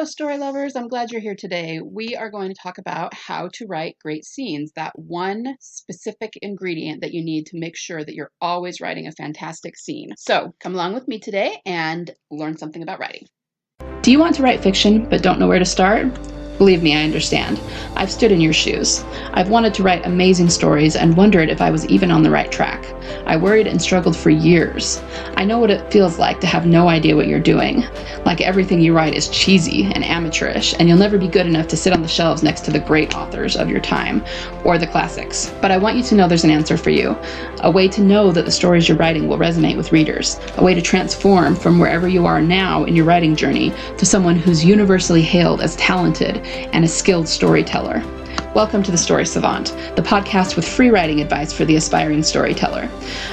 Hello, story lovers. I'm glad you're here today. We are going to talk about how to write great scenes, that one specific ingredient that you need to make sure that you're always writing a fantastic scene. So come along with me today and learn something about writing. Do you want to write fiction but don't know where to start? Believe me, I understand. I've stood in your shoes. I've wanted to write amazing stories and wondered if I was even on the right track. I worried and struggled for years. I know what it feels like to have no idea what you're doing. Like everything you write is cheesy and amateurish, and you'll never be good enough to sit on the shelves next to the great authors of your time, or the classics. But I want you to know there's an answer for you. A way to know that the stories you're writing will resonate with readers. A way to transform from wherever you are now in your writing journey to someone who's universally hailed as talented and a skilled storyteller. Welcome to The Story Savant, the podcast with free writing advice for the aspiring storyteller.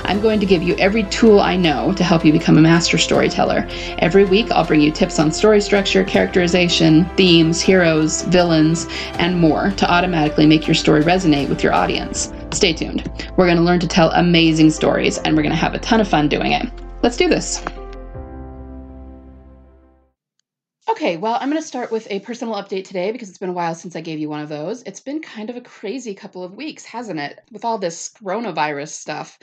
I'm going to give you every tool I know to help you become a master storyteller. Every week, I'll bring you tips on story structure, characterization, themes, heroes, villains, and more to automatically make your story resonate with your audience. Stay tuned. We're going to learn to tell amazing stories, and we're going to have a ton of fun doing it. Let's do this. Okay, well, I'm going to start with a personal update today because it's been a while since I gave you one of those. It's been kind of a crazy couple of weeks, hasn't it? With all this coronavirus stuff.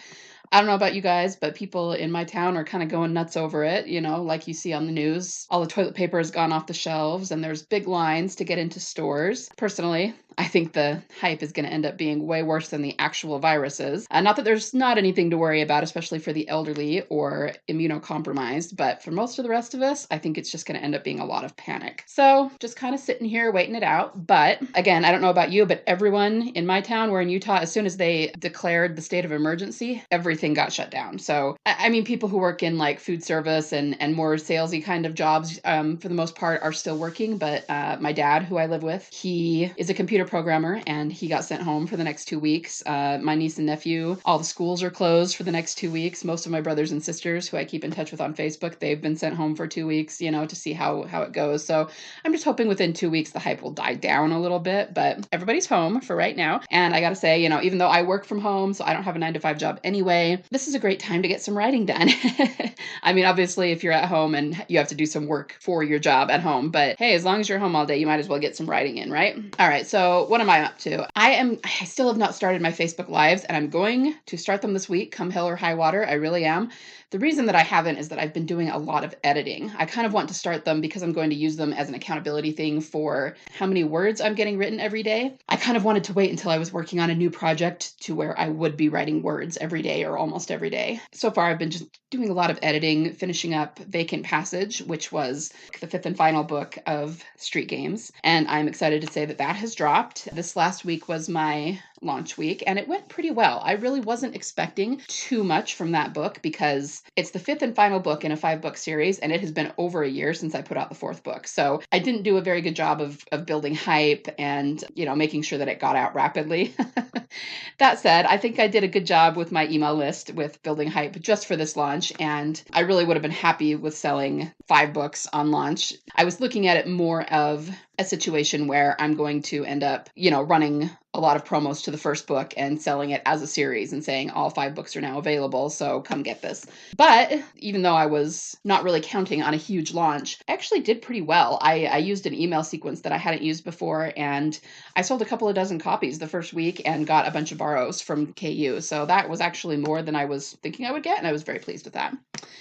I don't know about you guys, but people in my town are kind of going nuts over it, like you see on the news. All the toilet paper has gone off the shelves and there's big lines to get into stores. Personally, I think the hype is going to end up being way worse than the actual viruses. Not that there's not anything to worry about, especially for the elderly or immunocompromised, but for most of the rest of us, I think it's just going to end up being a lot of panic. So just kind of sitting here waiting it out. But again, I don't know about you, but everyone in my town, we're in Utah, as soon as they declared the state of emergency, everything got shut down. So, I mean, people who work in like food service and more salesy kind of jobs, for the most part, are still working. But my dad, who I live with, he is a computer programmer and he got sent home for the next 2 weeks. My niece and nephew, all the schools are closed for the next 2 weeks. Most of my brothers and sisters who I keep in touch with on Facebook, they've been sent home for 2 weeks, to see how it goes. So I'm just hoping within 2 weeks the hype will die down a little bit, but everybody's home for right now. And I gotta say, even though I work from home, so I don't have a 9-to-5 job anyway, this is a great time to get some writing done. I mean, obviously if you're at home and you have to do some work for your job at home, but hey, as long as you're home all day, you might as well get some writing in, right? All right, so what am I up to? I still have not started my Facebook Lives, and I'm going to start them this week, come hell or high water. I really am. The reason that I haven't is that I've been doing a lot of editing. I kind of want to start them because I'm going to use them as an accountability thing for how many words I'm getting written every day. I kind of wanted to wait until I was working on a new project to where I would be writing words every day or almost every day. So far, I've been just doing a lot of editing, finishing up Vacant Passage, which was the 5th and final book of Street Games. And I'm excited to say that that has dropped. This last week was my launch week, and it went pretty well. I really wasn't expecting too much from that book because it's the 5th and final book in a 5-book series, and it has been over a year since I put out the 4th book. So I didn't do a very good job of building hype and, making sure that it got out rapidly. That said, I think I did a good job with my email list with building hype just for this launch, and I really would have been happy with selling 5 books on launch. I was looking at it more of a situation where I'm going to end up, running a lot of promos to the first book and selling it as a series and saying all 5 books are now available, so come get this. But even though I was not really counting on a huge launch, I actually did pretty well. I used an email sequence that I hadn't used before, and I sold a couple of dozen copies the first week and got a bunch of borrows from KU. So that was actually more than I was thinking I would get, and I was very pleased with that.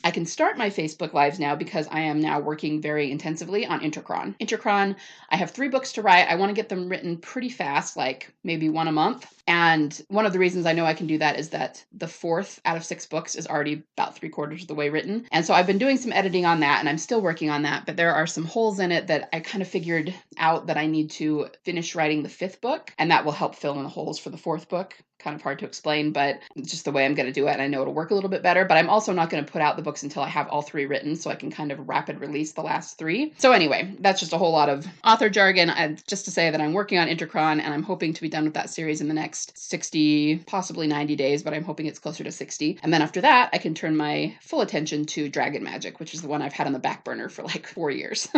I can start my Facebook Lives now because I am now working very intensively on Intercron. Intercron, I have 3 books to write. I want to get them written pretty fast, like maybe 1 a month. And one of the reasons I know I can do that is that the 4th out of 6 books is already about 3/4 of the way written. And so I've been doing some editing on that, and I'm still working on that, but there are some holes in it that I kind of figured out that I need to finish writing the 5th book, and that will help fill in the holes for the 4th book. Kind of hard to explain, but it's just the way I'm going to do it, and I know it'll work a little bit better. But I'm also not going to put out the books until I have all 3 written, so I can kind of rapid release the last 3. So anyway, that's just a whole lot of author jargon. Just to say that I'm working on Intercron, and I'm hoping to be done with that series in the next 60, possibly 90 days, but I'm hoping it's closer to 60. And then after that, I can turn my full attention to Dragon Magic, which is the one I've had on the back burner for like 4 years.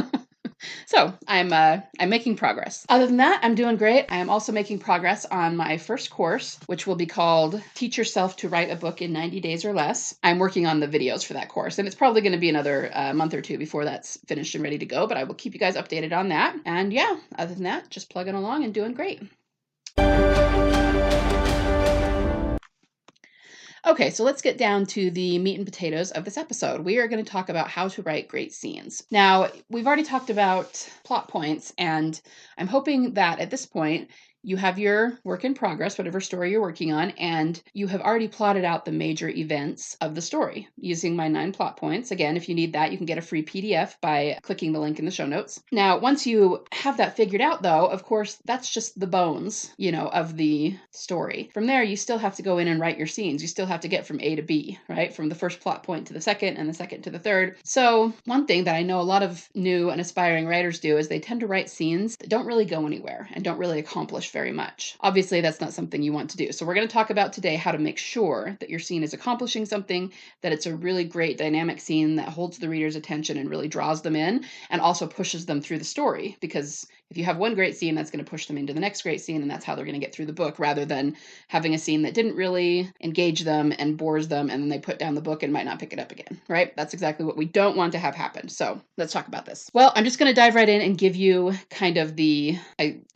So I'm making progress. Other than that, I'm doing great. I am also making progress on my first course, which will be called Teach Yourself to Write a Book in 90 Days or Less. I'm working on the videos for that course, and it's probably going to be another month or two before that's finished and ready to go, but I will keep you guys updated on that. And yeah, other than that, just plugging along and doing great. Okay, so let's get down to the meat and potatoes of this episode. We are going to talk about how to write great scenes. Now, we've already talked about plot points, and I'm hoping that at this point, you have your work in progress, whatever story you're working on, and you have already plotted out the major events of the story using my 9 plot points. Again, if you need that, you can get a free PDF by clicking the link in the show notes. Now, once you have that figured out, though, of course, that's just the bones, of the story. From there, you still have to go in and write your scenes. You still have to get from A to B, right? From the first plot point to the second, and the second to the third. So one thing that I know a lot of new and aspiring writers do is they tend to write scenes that don't really go anywhere and don't really accomplish very much. Obviously, that's not something you want to do. So we're going to talk about today how to make sure that your scene is accomplishing something, that it's a really great dynamic scene that holds the reader's attention and really draws them in and also pushes them through the story. Because if you have one great scene, that's going to push them into the next great scene, and that's how they're going to get through the book, rather than having a scene that didn't really engage them and bores them, and then they put down the book and might not pick it up again, right? That's exactly what we don't want to have happen. So let's talk about this. Well, I'm just going to dive right in and give you kind of the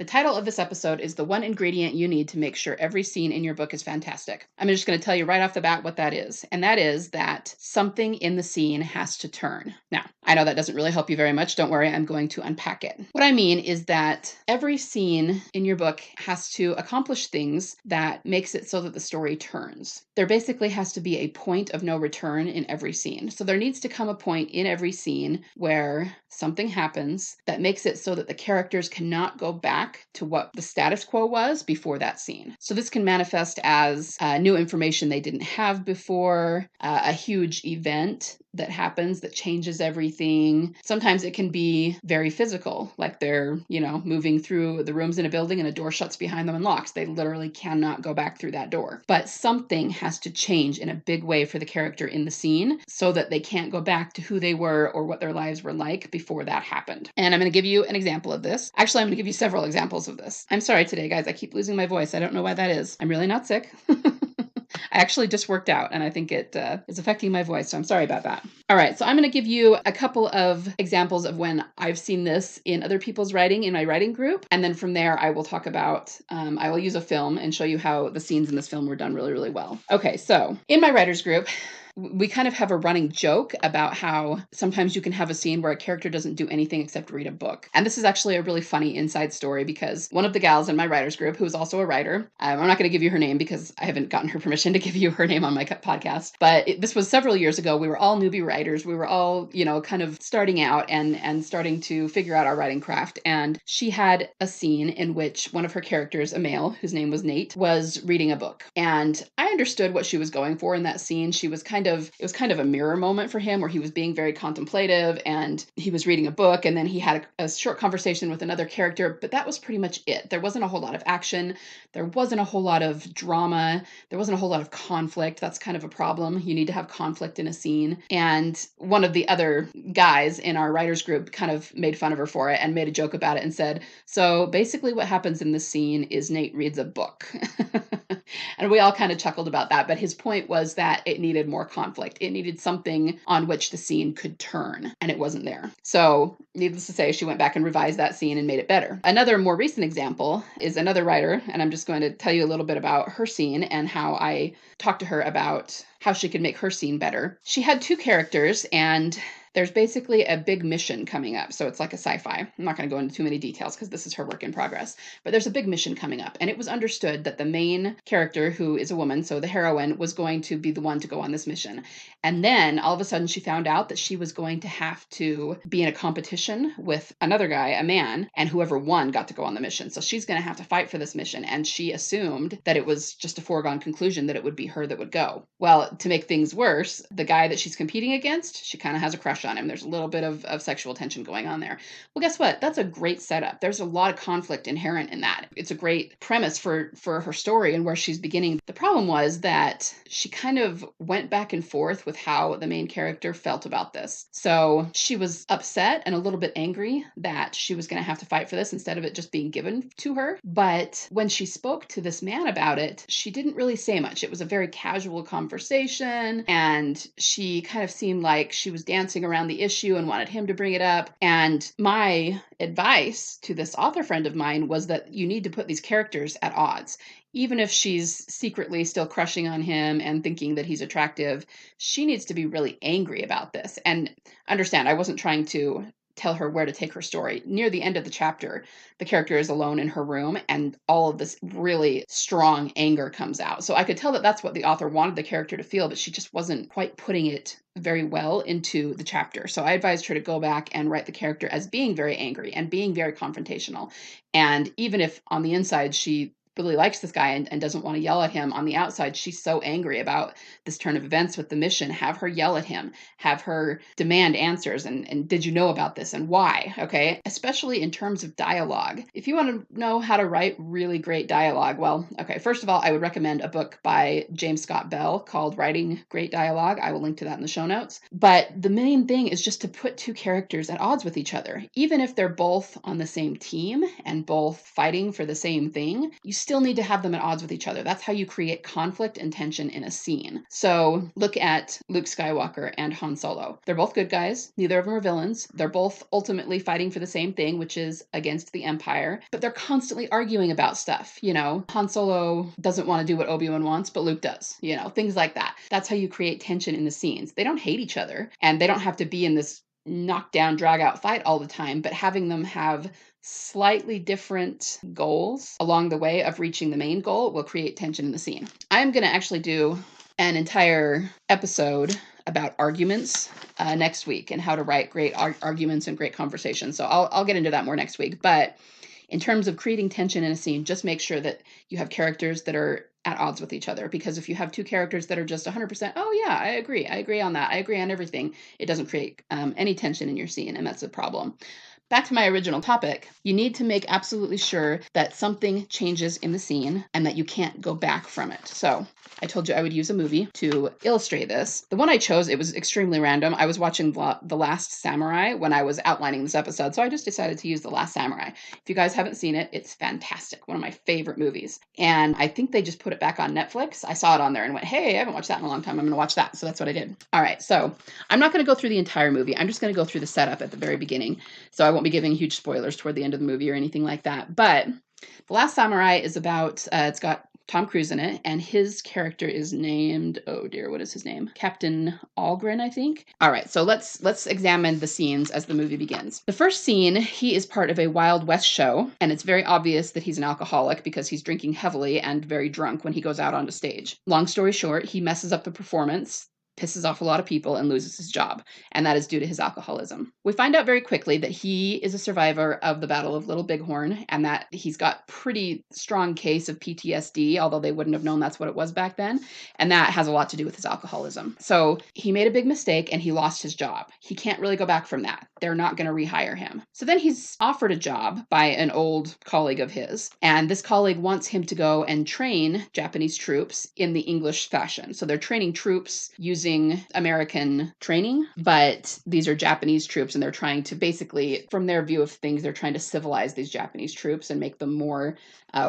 title of this episode is the one ingredient you need to make sure every scene in your book is fantastic. I'm just going to tell you right off the bat what that is, and that is that something in the scene has to turn. Now, I know that doesn't really help you very much. Don't worry, I'm going to unpack it. What I mean is that every scene in your book has to accomplish things that makes it so that the story turns. There basically has to be a point of no return in every scene. So there needs to come a point in every scene where something happens that makes it so that the characters cannot go back to what the status quo was before that scene. So this can manifest as new information they didn't have before, a huge event that happens that changes everything. Sometimes it can be very physical, like they're, moving through the rooms in a building and a door shuts behind them and locks. They literally cannot go back through that door. But something has to change in a big way for the character in the scene so that they can't go back to who they were or what their lives were like before that happened. And I'm going to give you an example of this. Actually, I'm going to give you several examples of this. I'm sorry today, guys. I keep losing my voice. I don't know why that is. I'm really not sick. I actually just worked out, and I think it is affecting my voice, so I'm sorry about that. All right, so I'm going to give you a couple of examples of when I've seen this in other people's writing in my writing group, and then from there I will talk about, I will use a film and show you how the scenes in this film were done really, really well. Okay, so in my writers group, we kind of have a running joke about how sometimes you can have a scene where a character doesn't do anything except read a book. And this is actually a really funny inside story because one of the gals in my writers group, who is also a writer, I'm not going to give you her name because I haven't gotten her permission to give you her name on my podcast, but this was several years ago. We were all newbie writers. We were all, kind of starting out and starting to figure out our writing craft. And she had a scene in which one of her characters, a male whose name was Nate, was reading a book. And I understood what she was going for in that scene. It was kind of a mirror moment for him where he was being very contemplative and he was reading a book, and then he had a short conversation with another character, but that was pretty much it. There wasn't a whole lot of action. There wasn't a whole lot of drama. There wasn't a whole lot of conflict. That's kind of a problem. You need to have conflict in a scene. And one of the other guys in our writers group kind of made fun of her for it and made a joke about it and said, so basically what happens in this scene is Nate reads a book. And we all kind of chuckled about that, but his point was that it needed more conflict. It needed something on which the scene could turn, and it wasn't there. So, needless to say, she went back and revised that scene and made it better. Another more recent example is another writer, and I'm just going to tell you a little bit about her scene and how I talked to her about how she could make her scene better. She had 2 characters, and there's basically a big mission coming up. So it's like a sci-fi. I'm not going to go into too many details because this is her work in progress. But there's a big mission coming up. And it was understood that the main character, who is a woman, so the heroine, was going to be the one to go on this mission. And then all of a sudden she found out that she was going to have to be in a competition with another guy, a man, and whoever won got to go on the mission. So she's going to have to fight for this mission. And she assumed that it was just a foregone conclusion that it would be her that would go. Well, to make things worse, the guy that she's competing against, she kind of has a crush crush on him. There's a little bit of sexual tension going on there. Well, guess what? That's a great setup. There's a lot of conflict inherent in that. It's a great premise for her story and where she's beginning. The problem was that she kind of went back and forth with how the main character felt about this. So she was upset and a little bit angry that she was going to have to fight for this instead of it just being given to her. But when she spoke to this man about it, she didn't really say much. It was a very casual conversation, and she kind of seemed like she was dancing around the issue and wanted him to bring it up. And my advice to this author friend of mine was that you need to put these characters at odds. Even if she's secretly still crushing on him and thinking that he's attractive, she needs to be really angry about this. And understand, I wasn't trying to tell her where to take her story. Near the end of the chapter, the character is alone in her room and all of this really strong anger comes out. So I could tell that that's what the author wanted the character to feel, but she just wasn't quite putting it very well into the chapter. So I advised her to go back and write the character as being very angry and being very confrontational. And even if on the inside she really likes this guy and doesn't want to yell at him, on the outside she's so angry about this turn of events with the mission, have her yell at him, have her demand answers and did you know about this and why? Okay, especially in terms of dialogue. If you want to know how to write really great dialogue, well, okay, first of all, I would recommend a book by James Scott Bell called Writing Great Dialogue. I will link to that in the show notes. But the main thing is just to put two characters at odds with each other. Even if they're both on the same team and both fighting for the same thing, you still need to have them at odds with each other. That's how you create conflict and tension in a scene. So look at Luke Skywalker and Han Solo. They're both good guys. Neither of them are villains. They're both ultimately fighting for the same thing, which is against the Empire, but they're constantly arguing about stuff. You know, Han Solo doesn't want to do what Obi-Wan wants, but Luke does, you know, things like that. That's how you create tension in the scenes. They don't hate each other and they don't have to be in this knockdown, drag out fight all the time, but having them have slightly different goals along the way of reaching the main goal will create tension in the scene. I'm going to actually do an entire episode about arguments next week and how to write great arguments and great conversations. So I'll get into that more next week. But in terms of creating tension in a scene, just make sure that you have characters that are at odds with each other. Because if you have two characters that are just 100%, oh yeah, I agree on that, I agree on everything, it doesn't create any tension in your scene, and that's a problem. Back to my original topic, you need to make absolutely sure that something changes in the scene and that you can't go back from it. So I told you I would use a movie to illustrate this. The one I chose, it was extremely random. I was watching The Last Samurai when I was outlining this episode, so I just decided to use The Last Samurai. If you guys haven't seen it, it's fantastic. One of my favorite movies. And I think they just put it back on Netflix. I saw it on there and went, hey, I haven't watched that in a long time. I'm going to watch that. So that's what I did. All right, so I'm not going to go through the entire movie. I'm just going to go through the setup at the very beginning. So I won't be giving huge spoilers toward the end of the movie or anything like that. But The Last Samurai is about, it's got Tom Cruise in it, and his character is named, oh dear, what is his name? Captain Algren, I think. All right, so let's examine the scenes as the movie begins. The first scene, he is part of a Wild West show, and it's very obvious that he's an alcoholic because he's drinking heavily and very drunk when he goes out onto stage. Long story short, he messes up the performance, pisses off a lot of people, and loses his job. And that is due to his alcoholism. We find out very quickly that he is a survivor of the Battle of Little Bighorn and that he's got pretty strong case of PTSD, although they wouldn't have known that's what it was back then. And that has a lot to do with his alcoholism. So he made a big mistake and he lost his job. He can't really go back from that. They're not going to rehire him. So then he's offered a job by an old colleague of his. And this colleague wants him to go and train Japanese troops in the English fashion. So they're training troops using American training, but these are Japanese troops and they're trying to basically, from their view of things, they're trying to civilize these Japanese troops and make them more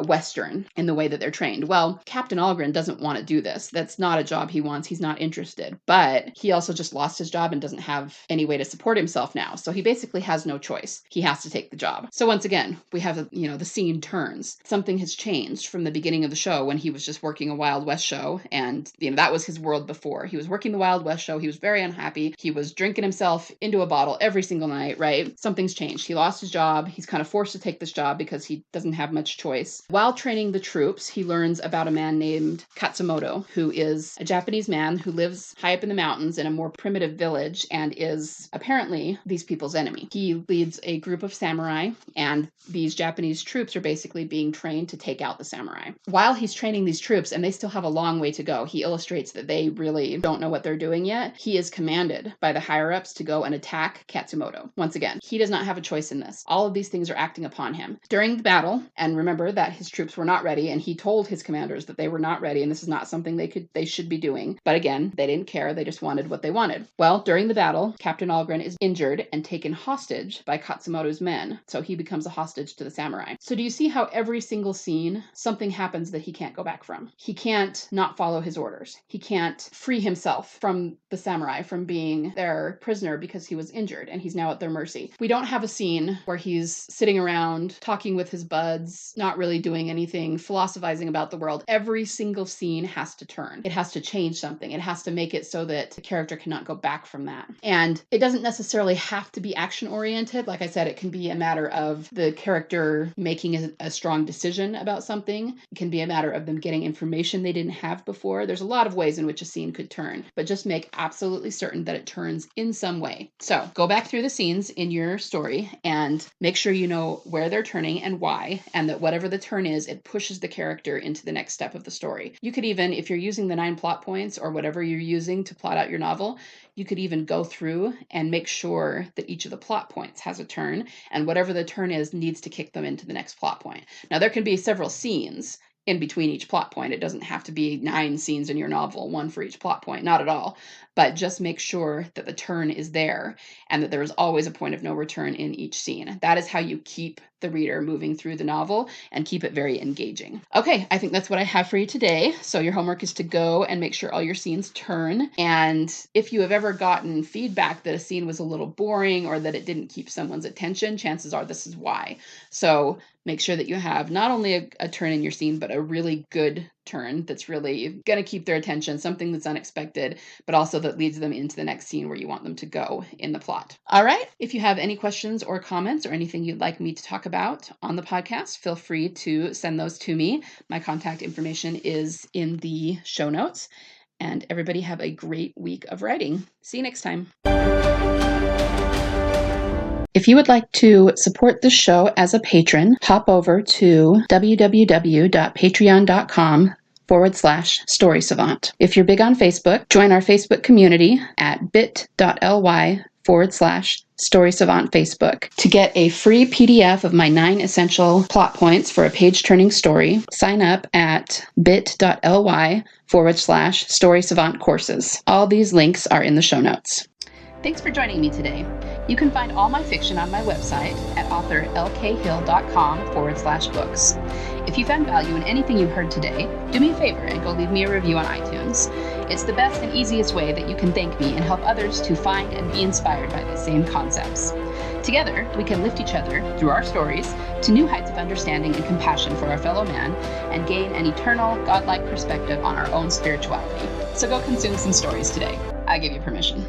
Western in the way that they're trained. Well, Captain Algren doesn't want to do this. That's not a job he wants. He's not interested. But he also just lost his job and doesn't have any way to support himself now. So he basically has no choice. He has to take the job. So once again, we have, the scene turns. Something has changed from the beginning of the show when he was just working a Wild West show. And, that was his world before. He was working the Wild West show. He was very unhappy. He was drinking himself into a bottle every single night, right? Something's changed. He lost his job. He's kind of forced to take this job because he doesn't have much choice. While training the troops, he learns about a man named Katsumoto, who is a Japanese man who lives high up in the mountains in a more primitive village and is apparently these people's enemy. He leads a group of samurai, and these Japanese troops are basically being trained to take out the samurai. While he's training these troops, and they still have a long way to go, he illustrates that they really don't know what they're doing yet, he is commanded by the higher-ups to go and attack Katsumoto. Once again, he does not have a choice in this. All of these things are acting upon him. During the battle, and remember that his troops were not ready, and he told his commanders that they were not ready, and this is not something they should be doing. But again, they didn't care. They just wanted what they wanted. Well, during the battle, Captain Algren is injured and taken hostage by Katsumoto's men, so he becomes a hostage to the samurai. So do you see how every single scene, something happens that he can't go back from? He can't not follow his orders. He can't free himself from the samurai, from being their prisoner because he was injured and he's now at their mercy. We don't have a scene where he's sitting around talking with his buds, not really doing anything, philosophizing about the world. Every single scene has to turn. It has to change something. It has to make it so that the character cannot go back from that. And it doesn't necessarily have to be action oriented. Like I said, it can be a matter of the character making a strong decision about something. It can be a matter of them getting information they didn't have before. There's a lot of ways in which a scene could turn, but just make absolutely certain that it turns in some way. So go back through the scenes in your story and make sure you know where they're turning and why, and that whatever the turn is, it pushes the character into the next step of the story. You could even, if you're using the 9 plot points or whatever you're using to plot out your novel, you could even go through and make sure that each of the plot points has a turn, and whatever the turn is needs to kick them into the next plot point. Now, there can be several scenes in between each plot point. It doesn't have to be 9 scenes in your novel, 1 for each plot point, not at all. But just make sure that the turn is there and that there is always a point of no return in each scene. That is how you keep the reader moving through the novel and keep it very engaging. Okay, I think that's what I have for you today. So your homework is to go and make sure all your scenes turn. And if you have ever gotten feedback that a scene was a little boring or that it didn't keep someone's attention, chances are this is why. So make sure that you have not only a turn in your scene, but a really good turn that's really going to keep their attention, something that's unexpected, but also that leads them into the next scene where you want them to go in the plot. All right. If you have any questions or comments or anything you'd like me to talk about on the podcast, feel free to send those to me. My contact information is in the show notes. And everybody have a great week of writing. See you next time. If you would like to support the show as a patron, hop over to www.patreon.com/StorySavant. If you're big on Facebook, join our Facebook community at bit.ly/StorySavant Facebook. To get a free PDF of my 9 essential plot points for a page-turning story, sign up at bit.ly/StorySavant courses. All these links are in the show notes. Thanks for joining me today. You can find all my fiction on my website at authorlkhill.com/books. If you found value in anything you heard today, do me a favor and go leave me a review on iTunes. It's the best and easiest way that you can thank me and help others to find and be inspired by the same concepts. Together, we can lift each other, through our stories, to new heights of understanding and compassion for our fellow man, and gain an eternal, godlike perspective on our own spirituality. So go consume some stories today. I give you permission.